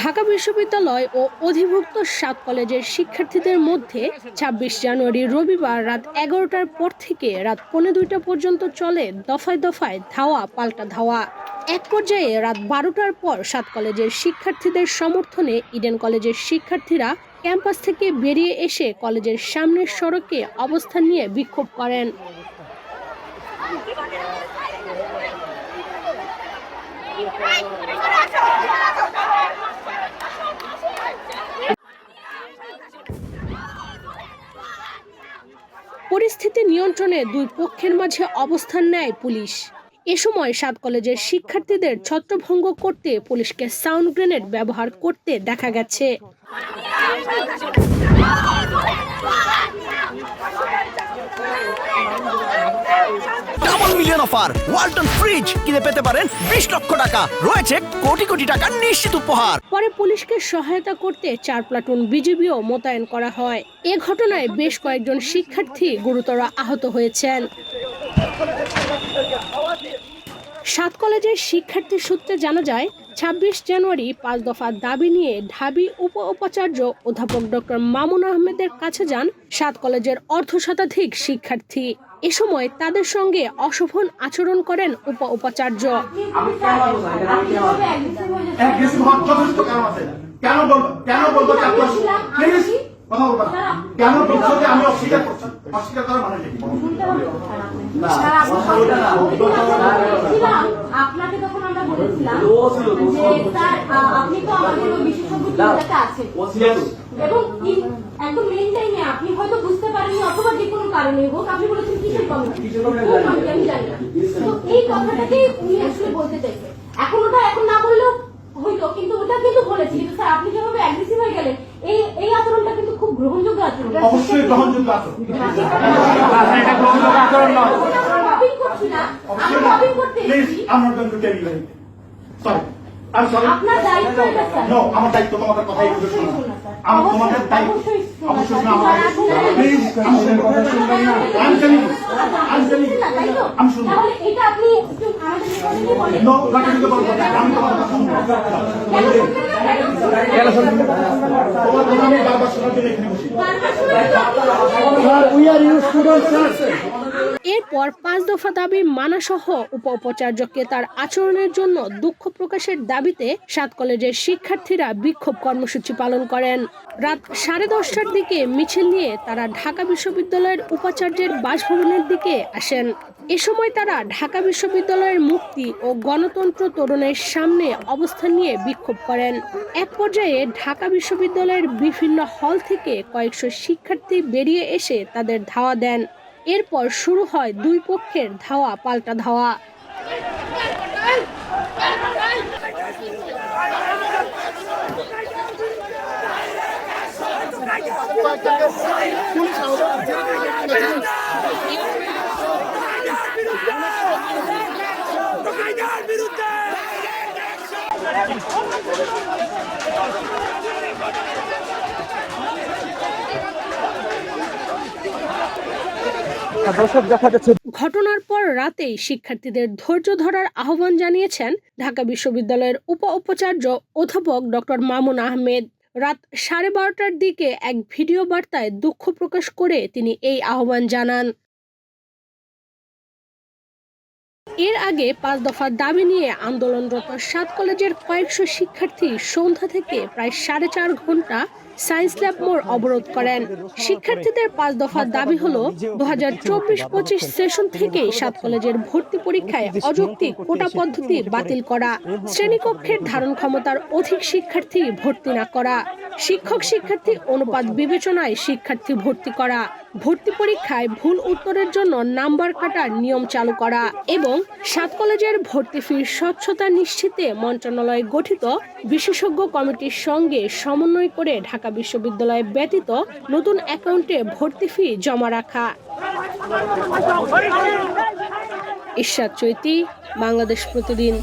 ঢাকা বিশ্ববিদ্যালয় ও অধিভুক্ত 7 কলেজের শিক্ষার্থীদের মধ্যে ২৬ জানুয়ারি রবিবার রাত ১১টার পর থেকে রাত ১৫:২০ পর্যন্ত চলে দফায় দফায় ধাওয়া পাল্টা ধাওয়া। এক পর্যায়ে রাত ১২টার পর 7 কলেজের শিক্ষার্থীদের সমর্থনে ইডেন কলেজের শিক্ষার্থীরা ক্যাম্পাস থেকে বেরিয়ে এসে কলেজের সামনের সড়কে অবস্থান নিয়ে বিক্ষোভ করেন। পরিস্থিতি নিয়ন্ত্রণে দুই পক্ষের মাঝে অবস্থান নেয় পুলিশ। এ সময় 7 কলেজের শিক্ষার্থীদের ছত্রভঙ্গ করতে পুলিশকে সাউন্ড গ্রেনেড ব্যবহার করতে দেখা গেছে। Double million offer Walton fridge কিনে পেতে পারেন 20 লক্ষ টাকা, রয়েছে কোটি কোটি টাকার নিশ্চিত উপহার। পরে পুলিশকে সহায়তা করতে 4 প্লাটুন বিজিবিও মোতায়েন করা হয়। এ ঘটনায় বেশ কয়েকজন শিক্ষার্থী গুরুতর আহত হয়েছেন। 7 কলেজের শিক্ষার্থী সূত্রে জানা যায়, ২৬ জানুয়ারি 5 দফা দাবি নিয়ে ঢাবি উপাচার্য অধ্যাপক ডক্টর মামুন আহমেদের কাছে যান 7 কলেজের অর্ধশতাধিক শিক্ষার্থী। এ সময় তাদের সঙ্গে অশোভন আচরণ করেন উপাচার্য। আপনাকে তখন আমরা বলেছিলাম যে স্যার আপনি তো আমাদের ওই বিশেষজ্ঞ আছেন এবং একদম মেইন টাইমে আপনি হয়তো বুঝতে পারেননি অথবা যে কোনো কারণে হোক আপনি বলেছেন কিসের কমিটি আমি জানি না। তো এই কথাটাকে উনি আসলে বলতে চাইছেন। এখন ওটা এখন না বললেও হইতো, কিন্তু ওটা কিন্তু বলেছি। কিন্তু স্যার আপনি যেভাবে অ্যাগ্রেসিভ হয়ে গেলেন, এই আচরণটা কিন্তু খুব গ্রহণযোগ্য আচরণ। অবশ্যই গ্রহণযোগ্য আচরণ। আমার দায়িত্ব আমার দায়িত্ব তোমাদের কথাই আমার তোমাদের দায়িত্ব অবশ্যই আমি শুনবো। এরপর 5 দফা দাবি মানাসহ উপাচার্যকে তার আচরণের জন্য দুঃখ প্রকাশের দাবিতে 7 কলেজের শিক্ষার্থীরা বিক্ষোভ কর্মসূচি পালন করেন। রাত 10:30টার দিকে মিছিল নিয়ে তারা ঢাকা বিশ্ববিদ্যালয়ের উপাচার্যের বাসভবনের দিকে আসেন। এ সময় তারা ঢাকা বিশ্ববিদ্যালয়ের মুক্তি ও গণতন্ত্র তোরণের সামনে অবস্থান নিয়ে বিক্ষোভ করেন। এক পর্যায়ে ঢাকা বিশ্ববিদ্যালয়ের বিভিন্ন হল থেকে কয়েকশো শিক্ষার্থী বেরিয়ে এসে তাদের ধাওয়া দেন। এরপর শুরু হয় দুই পক্ষের ধাওয়া পাল্টা ধাওয়া। ঘটনার পর রাতেই শিক্ষার্থীদের ধৈর্য ধরার আহ্বান জানিয়েছেন ঢাকা বিশ্ববিদ্যালয়ের উপাচার্য অধ্যাপক ডক্টর মামুন আহমেদ। রাত 12:30টার দিকে এক ভিডিও বার্তায় দুঃখ প্রকাশ করে তিনি এই আহ্বান জানান। এর আগে 5 দফার দাবি নিয়ে আন্দোলনরত 7 কলেজের কয়েকশো শিক্ষার্থী সন্ধ্যা থেকে প্রায় 4.5 ঘন্টা সায়েন্স ল্যাব মোড় অবরোধ করেন। শিক্ষার্থীদের 5 দফার দাবি হলো 2024-25 সেশন থেকে 7 কলেজের ভর্তি পরীক্ষায় অযৌক্তিক কোটা পদ্ধতি বাতিল করা, শ্রেণীকক্ষের ধারণ ক্ষমতার অধিক শিক্ষার্থী ভর্তি না করা, শিক্ষক শিক্ষার্থী অনুপাত বিবেচনায় শিক্ষার্থী ভর্তি করা, ভর্তি পরীক্ষায় ভুল উত্তরের জন্য নাম্বার কাটার নিয়ম চালু করা এবং 7 কলেজের ভর্তি ফির স্বচ্ছতা নিশ্চিতে মন্ত্রণালয় গঠিত বিশেষজ্ঞ কমিটির সঙ্গে সমন্বয় করে ঢাকা বিশ্ববিদ্যালয় ব্যতীত নতুন অ্যাকাউন্টে ভর্তি ফি জমা রাখা। ইশরাত চৈতি, বাংলাদেশ প্রতিদিন।